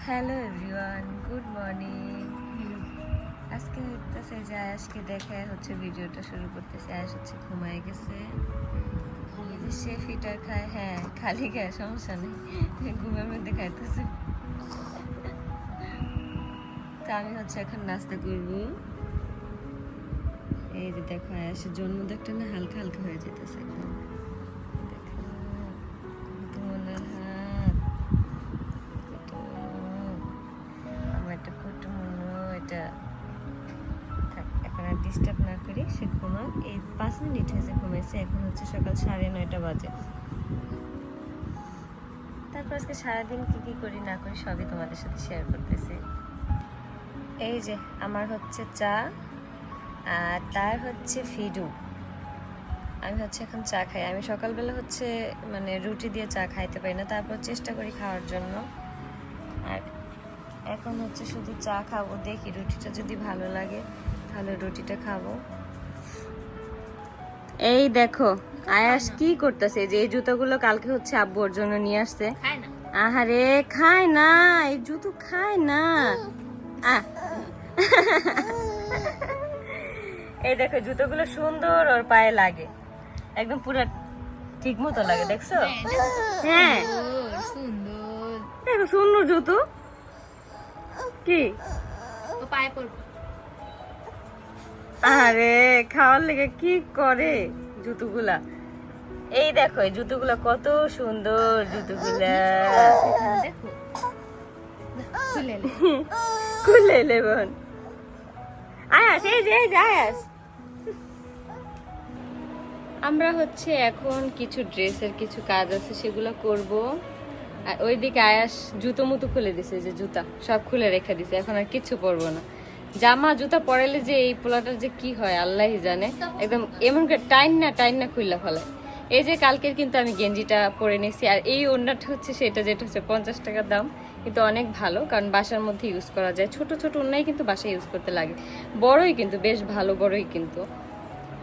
Hello everyone, good morning. আজকে হচ্ছে যে আয়াসকে দেখে হচ্ছে ভিডিওটা শুরু করতেছে। আয়াস হচ্ছে ঘুমায় গেছে, সে ফিটার খায়। হ্যাঁ, খালি খায়, সমস্যা নেই, ঘুমের মধ্যে খাইতেছে। তো আমি হচ্ছে এখন নাস্তা করবো। এই যে দেখো, আয়াসের জন্মদিনটা না হালকা হালকা হয়ে যেতেছে একদম। দেখো কত মনের হাত, আমার একটা কুটু মনো। এটা এখন আর ডিস্টার্ব না করি, সে ঘুমাক। এই 5 মিনিট হয়েছে ঘুমাইছে, এখন হচ্ছে সকাল 9:30 বাজে। তারপর আজকে সারাদিন কি কি করি না করি সবই তোমাদের সাথে শেয়ার করতেছি। এই যে আমার হচ্ছে চা, আর তার হচ্ছে ফিডু। আমি হচ্ছে এখন চা খাই। আমি সকালবেলা হচ্ছে মানে রুটি দিয়ে চা খাইতে পারি না, তারপর চেষ্টা করি খাওয়ার জন্য। আর এখন হচ্ছে শুধু চা খাবো, দেখি রুটিটা যদি ভালো লাগে তাহলে রুটিটা খাবো। এই দেখো আয়াস কি করতেছে, যে এই জুতোগুলো কালকে হচ্ছে আব্বু ওর জন্য নিয়ে আসছে। আহারে খায় না, এই জুতো খায় না। এই দেখো জুতোগুলো সুন্দর ওর পায়ে লাগে, একদম পুরো ঠিক মতো লাগে, দেখছো? হ্যাঁ সুন্দর, দেখো সুন্দর জুতো। কি পায়ে পড়বো? আরে খাওয়ার লেগে কি করে জুতোগুলা। এই দেখো এই জুতোগুলা কত সুন্দর, জুতোগুলা খুলে লে বোন। আয়াস, এই যে আয়াস, আমরা হচ্ছে এখন কিছু ড্রেসের কিছু কাজ আছে সেগুলো করব। আর ওইদিকে আয়াস জুতো মুতো খুলে দিছে, যে জুতা সব খুলে রেখে দিছে, এখন আর কিছু পরবো না। জামা জুতা পরাইলে যে এই পোলাটার যে কি হয় আল্লাহই জানে, একদম এমন করে টাইন না খুললা ফেলায়। এই যে কালকের কিন্তু আমি গেঞ্জিটা পরে নিয়েছি, আর এই ওড়নাটা হচ্ছে সেটা, যেটা হচ্ছে 50 টাকার দাম, কিন্তু অনেক ভালো, কারণ বাসার মধ্যে ইউজ করা যায়। ছোট ছোট ওড়নাই কিন্তু বাসায় ইউজ করতে লাগে, বড়ই কিন্তু বেশ ভালো, বড়ই কিন্তু।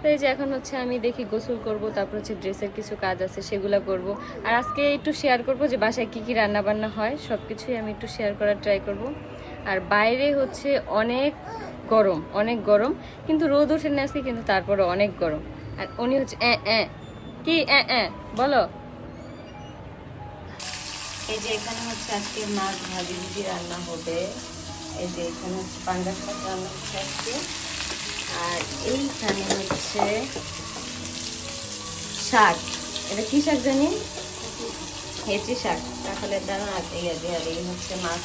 তো এই যে এখন হচ্ছে আমি দেখি গোসল করব, তারপর হচ্ছে ড্রেসের কিছু কাজ আছে সেগুলো করব। আর আজকে একটু শেয়ার করব যে বাসায় কি কি রান্না বান্না হয়, সব কিছুই আমি একটু শেয়ার করার ট্রাই করব। আর বাইরে হচ্ছে অনেক গরম, কিন্তু রোদ ওঠে না আজকে, কিন্তু তারপরে অনেক গরম। আর উনি হচ্ছে কি বলো। এই যে এখানে হচ্ছে আজকে মাছ ভাজি ভুজি রান্না হবে। এই যে এখানে হচ্ছে পাঙ্গাস মাছ রান্না হচ্ছে আজকে। আর এইখানে হচ্ছে শাক, এটা কি শাক জানি, হেঁচি শাক, কাঁঠালের দানা। আর এই হচ্ছে মাছ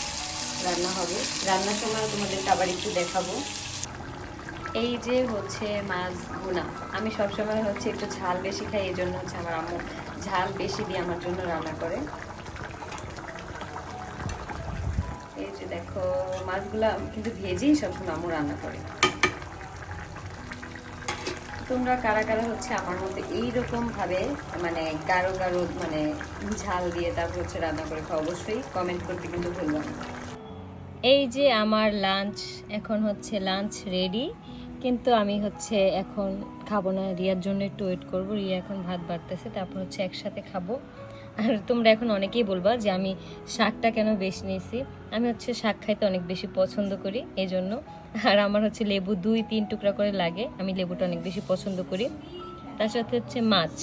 রান্না হবে। রান্নার সময় তোমাদেরকে আবার একটু দেখাবো। এই যে হচ্ছে মাছ ভুনা। আমি সবসময় হচ্ছে একটু ঝাল বেশি খাই, এই জন্য হচ্ছে আমার আম্মু ঝাল বেশি দিয়ে আমার জন্য রান্না করে। এই যে দেখো মাছগুলা কিন্তু ভেজেই সবসময় আম্মু রান্না করে। তোমরা কারা কারা হচ্ছে আমার মধ্যে এইরকম ভাবে মানে গাঢ় মানে ঝাল দিয়ে তারপর হচ্ছে রান্না করে খাও, অবশ্যই কমেন্ট করতে কিন্তু ভুলবো না। এই যে আমার লাঞ্চ, এখন হচ্ছে লাঞ্চ রেডি, কিন্তু আমি হচ্ছে এখন খাবো না, রিয়ার জন্য একটু ওয়েট করবো। রিয়া এখন ভাত বাড়তেছে, তারপর হচ্ছে একসাথে খাবো। আর তোমরা এখন অনেকেই বলবা যে আমি শাকটা কেন বেশি নিয়েছি। আমি হচ্ছে শাক খাইতে অনেক বেশি পছন্দ করি, এই জন্য। আর আমার হচ্ছে লেবু 2-3 টুকরা করে লাগে, আমি লেবুটা অনেক বেশি পছন্দ করি। তার সাথে হচ্ছে মাছ,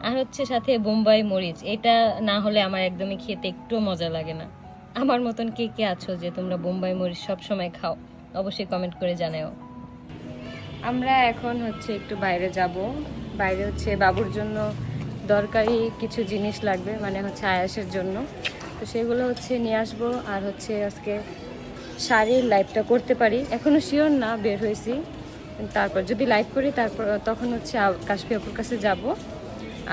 আর হচ্ছে সাথে বোম্বাই মরিচ। এটা না হলে আমার একদমই খেতে একটু মজা লাগে না। আমার মতন কে কে আছো যে তোমরা বোম্বাই মরিচ সব সময় খাও, অবশ্যই কমেন্ট করে জানাও। আমরা এখন হচ্ছে একটু বাইরে যাব। বাইরে হচ্ছে বাবুর জন্য দরকারি কিছু জিনিস লাগবে, মানে হচ্ছে আয়াসের জন্য, তো সেগুলো হচ্ছে নিয়ে আসবো। আর হচ্ছে আজকে শাড়ির লাইভটা করতে পারি, এখনো শিওর না, বের হয়েছি। তারপর যদি লাইভ করি তারপর তখন হচ্ছে কাশফি আপুর কাছে যাব,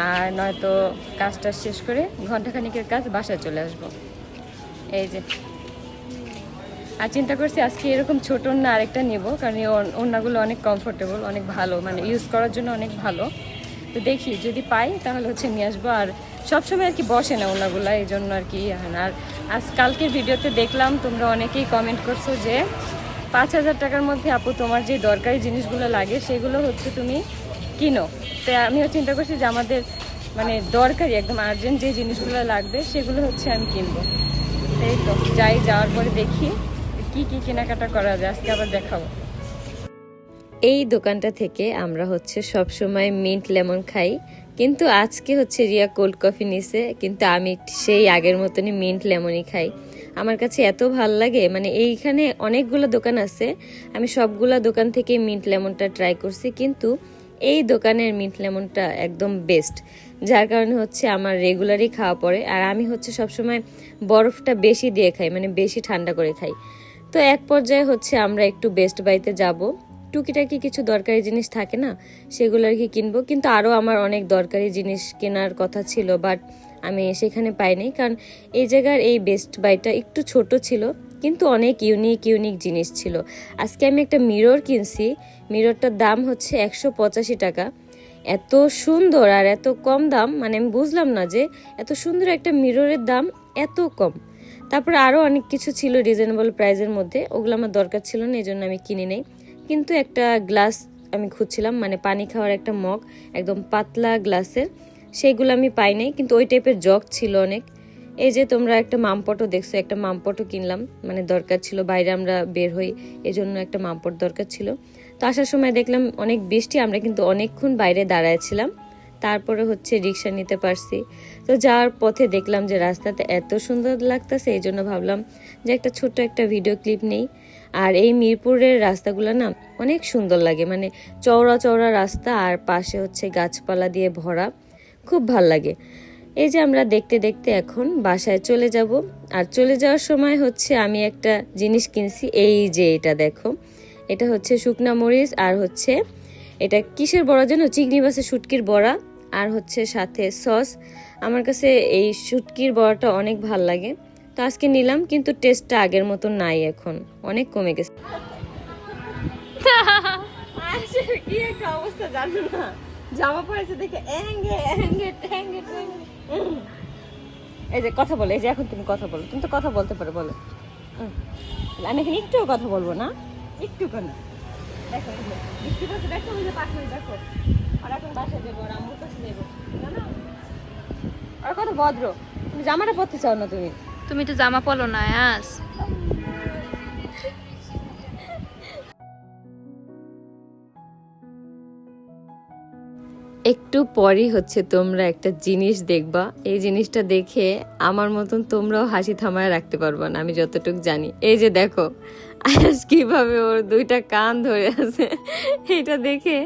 আর নয়তো কাজটা শেষ করে ঘন্টাখানিকের কাজ বাসায় চলে আসবো। এই যে, আর চিন্তা করছি আজকে এরকম ছোট ওড়না আরেকটা নেব, কারণ এই ওড়নাগুলো অনেক কমফোর্টেবল, অনেক ভালো, মানে ইউজ করার জন্য অনেক ভালো। তো দেখি যদি পাই তাহলে হচ্ছে নিয়ে আসবো। আর সবসময় আর কি বসে না ওড়নাগুলো, এই জন্য আর কি। আর কালকের ভিডিওতে দেখলাম তোমরা অনেকেই কমেন্ট করছো যে 5,000 টাকার মধ্যে আপু তোমার যে দরকারি জিনিসগুলো লাগে সেগুলো হচ্ছে তুমি কিনো। তো আমিও চিন্তা করছি যে আমাদের মানে দরকারি একদম আর্জেন্ট যে জিনিসগুলো লাগবে সেগুলো হচ্ছে আমি কিনবো। এই তো যাই, যাওয়ার পরে দেখি কি কি কেনাকাটা করা যায়, আজকে আবার দেখাবো। এই দোকানটা থেকে আমরা হচ্ছে সব সময় মিন্ট লেমন খাই, কিন্তু আজকে হচ্ছে রিয়া কোল্ড কফি নিছে, কিন্তু আমি সেই আগের মতনই মিন্ট লেমনই খাই। আমার কাছে এত ভাল লাগে, মানে এইখানে অনেকগুলো দোকান আছে, আমি সবগুলা দোকান থেকে মিন্ট লেমনটা ট্রাই করছি, কিন্তু এই দোকানের মিন্ট লেমনটা একদম বেস্ট, যার কারণে হচ্ছে আমার রেগুলারই খাওয়া পড়ে। আর আমি হচ্ছে সবসময় বরফটা বেশি দিয়ে খাই, মানে বেশি ঠান্ডা করে খাই। তো এক পর্যায়ে হচ্ছে আমরা একটু বেস্ট বাইতে যাব, টুকিটাকি কিছু দরকারি জিনিস থাকে না, সেগুলো আর কি কিনবো। কিন্তু আরও আমার অনেক দরকারি জিনিস কেনার কথা ছিল, বাট আমি সেখানে পাইনি, কারণ এই জায়গার এই বেস্ট বাইটা একটু ছোট ছিল, কিন্তু অনেক ইউনিক ইউনিক জিনিস ছিল। আজকে আমি একটা মিরর কিনছি, মিররটার দাম হচ্ছে 185 টাকা। এত সুন্দর আর এত কম দাম, মানে আমি বুঝলাম না যে এত সুন্দর একটা মিররের দাম এত কম। তারপর আরও অনেক কিছু ছিল রিজনেবল প্রাইসের মধ্যে, ওগুলো আমার দরকার ছিল না, এই জন্য আমি কিনে নেই। কিন্তু একটা গ্লাস আমি খুঁজছিলাম, মানে পানি খাওয়ার একটা মগ, একদম পাতলা গ্লাসের, সেইগুলো আমি পাই নাই, কিন্তু ওই টাইপের জগ ছিল অনেক। এই যে তোমরা একটা মামপটও দেখছো, একটা মামপটও কিনলাম, মানে দরকার ছিল, বাইরে আমরা বের হই, এই জন্য একটা মামপট দরকার ছিল। তো আসার সময় দেখলাম অনেক বৃষ্টি, আমরা কিন্তু অনেকক্ষণ বাইরে দাঁড়ায়ছিলাম, তারপরে হচ্ছে রিক্সা নিতে পারছি। তো যাওয়ার পথে দেখলাম যে রাস্তাতে এত সুন্দর লাগতেছে, এই জন্য ভাবলাম যে একটা ছোট্ট একটা ভিডিও ক্লিপ নেই। আর এই মিরপুরের রাস্তাগুলো না অনেক সুন্দর লাগে, মানে চওড়া চওড়া রাস্তা, আর পাশে হচ্ছে গাছপালা দিয়ে ভরা, খুব ভাল লাগে। এই যে আমরা দেখতে দেখতে এখন বাসায় চলে যাব। আর চলে যাওয়ার সময় হচ্ছে আমি একটা জিনিস কিনছি, এই যে এটা দেখো, এটা হচ্ছে শুকনা মরিচ, আর হচ্ছে এটা কিসের বড়া যেন, চিংড়ি মাছের শুটকির বড়া, আর হচ্ছে সাথে সস। আমার কাছে এই শুটকির বড়াটা অনেক ভাল লাগে, তো আজকে নিলাম, কিন্তু টেস্টটা আগের মতো নাই, এখন অনেক কমে গেছে। কি একটা অবস্থা জানো না, জামা পড়েছে দেখে এই যে কথা বলে, এই যে এখন তুমি কথা বলো, তুমি তো কথা বলতে পারো, বলো। আমি এখানে একটুও কথা বলবো না, একটু কেন, দেখো বৃষ্টি পড়ছে, দেখো ওই যে পাখি, দেখো আর এখন বাসায় যাবো, আর আম্মুর কাছে যাবো, জানো আর কত ভদ্র। তুমি জামাটা পরতে চাও না, তুমি তো জামা পরো না আজ। একটু পরই হচ্ছে তোমরা একটা জিনিস দেখবা, এই জিনিসটা দেখে আমার মতন তোমরাও হাসি থামায় রাখতে পারবা না, আমি যতটুকু জানি। এই যে দেখো আয়াস কিভাবে ওর দুইটা কান ধরে আছে, এটা দেখে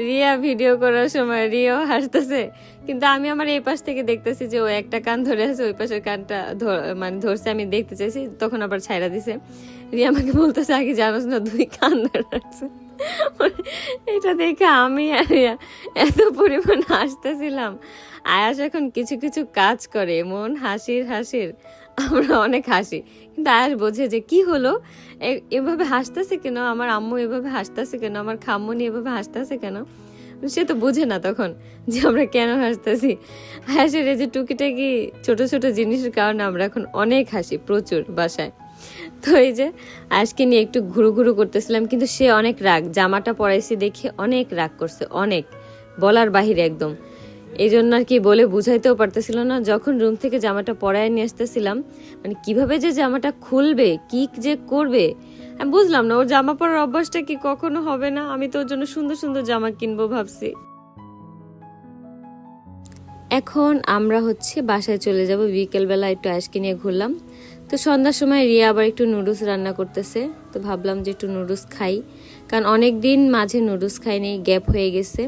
রিয়া ভিডিও করার সময় রিয়াও হাসতেছে, কিন্তু আমি আমার এই পাশ থেকে দেখতেছি যে ও একটা কান ধরে আছে, ওই পাশের কানটা মানে ধরছে, আমি দেখতে চাইছি, তখন আবার ছাইড়া দিছে। রিয়া আমাকে বলতেছে আগে জানোস না দুই কান ধরে আছে। এটা দেখে আমি আর এত পরিমাণ হাসতেছিলাম। আয়াস এখন কিছু কিছু কাজ করে এমন হাসির আমরা অনেক হাসি, কিন্তু আয়াস বোঝে যে কি হলো, এভাবে হাসতেছে কেন, আমার আম্মু এভাবে হাসতেছে কেন, আমার খাম্মনি এভাবে হাসতেছে কেন, সে তো বুঝে না তখন যে আমরা কেন হাসতেছি। আয়াসের এই যে টুকিটাকি ছোট ছোট জিনিসের কারণে আমরা এখন অনেক হাসি, প্রচুর বাসায়। তো এই যে আজকে নিয়ে একটু ঘুরু ঘুরু করতেছিলাম, কিন্তু সে অনেক রাগ, জামাটা পরাইছি দেখে অনেক রাগ করছে, অনেক বলার বাহিরে একদম। এই জন্য আর কি বলে বুঝাইতেও পারতেছিল না। যখন রুম থেকে জামাটা পরায় নিয়ে আসতেছিলাম, মানে কিভাবে যে জামাটা খুলবে, কি যে করবে আমি বুঝলাম না। ওর জামা পরার অভ্যাসটা কি কখনো হবে না? আমি তো ওর জন্য সুন্দর সুন্দর জামা কিনবো ভাবছি। এখন আমরা হচ্ছে বাসায় চলে যাব, বিকেলবেলা একটু আইসক্রিম নিয়ে ঘুরলাম। তো সন্ধ্যার সময় রিয়া আবার একটু নুডলস রান্না করতেছে, তো ভাবলাম যে একটু নুডলস খাই, কারণ অনেক দিন মাঝে নুডলস খাইনি, গ্যাপ হয়ে গেছে।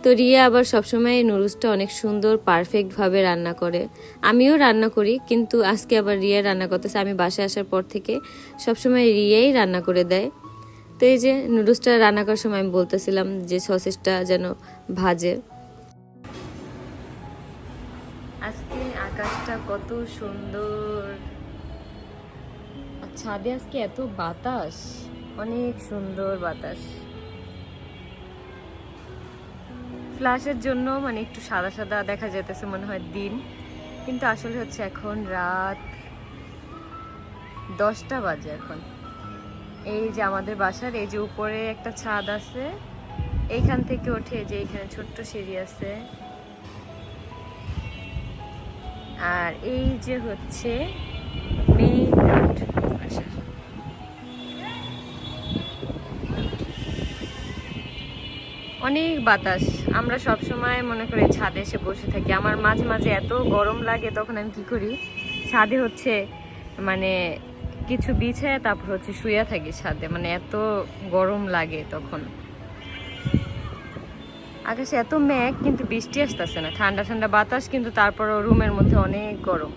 তো রিয়া আবার সবসময় নুডলসটা অনেক সুন্দর পারফেক্টভাবে রান্না করে, আমিও রান্না করি, কিন্তু আজকে আবার রিয়া রান্না করতেছে। আমি বাসায় আসার পর থেকে সবসময় রিয়াই রান্না করে দেয়। তো এই যে নুডলসটা রান্না করার সময় আমি বলতেছিলাম যে সসেসটা যেন ভাজে। আজকে আকাশটা কত সুন্দর, ছাদে আজকে এত বাতাস, অনেক সুন্দর বাতাস। ফ্ল্যাশের জন্য মানে একটু সাদা সাদা দেখা যেতেছে, মনে হয় দিন, কিন্তু আসলে হচ্ছে এখন রাত 10টা বাজে এখন। এই যে আমাদের বাসার এই যে উপরে একটা ছাদ আছে, এইখান থেকে ওঠে যে এইখানে ছোট্ট সিঁড়ি আছে, আর এই যে হচ্ছে মেইন অনেক বাতাস, আমরা সব সময় মনে করি ছাদে এসে বসে থাকি। আমার মাঝে মাঝে এত গরম লাগে, তখন আমি কি করি, ছাদে হচ্ছে মানে কিছু বিছায় তারপর হচ্ছে শুয়ে থাকি ছাদে, মানে এত গরম লাগে তখন। আকাশে এত মেঘ কিন্তু বৃষ্টি আসতেছে না, ঠান্ডা ঠান্ডা বাতাস, কিন্তু তারপরও রুমের মধ্যে অনেক গরম।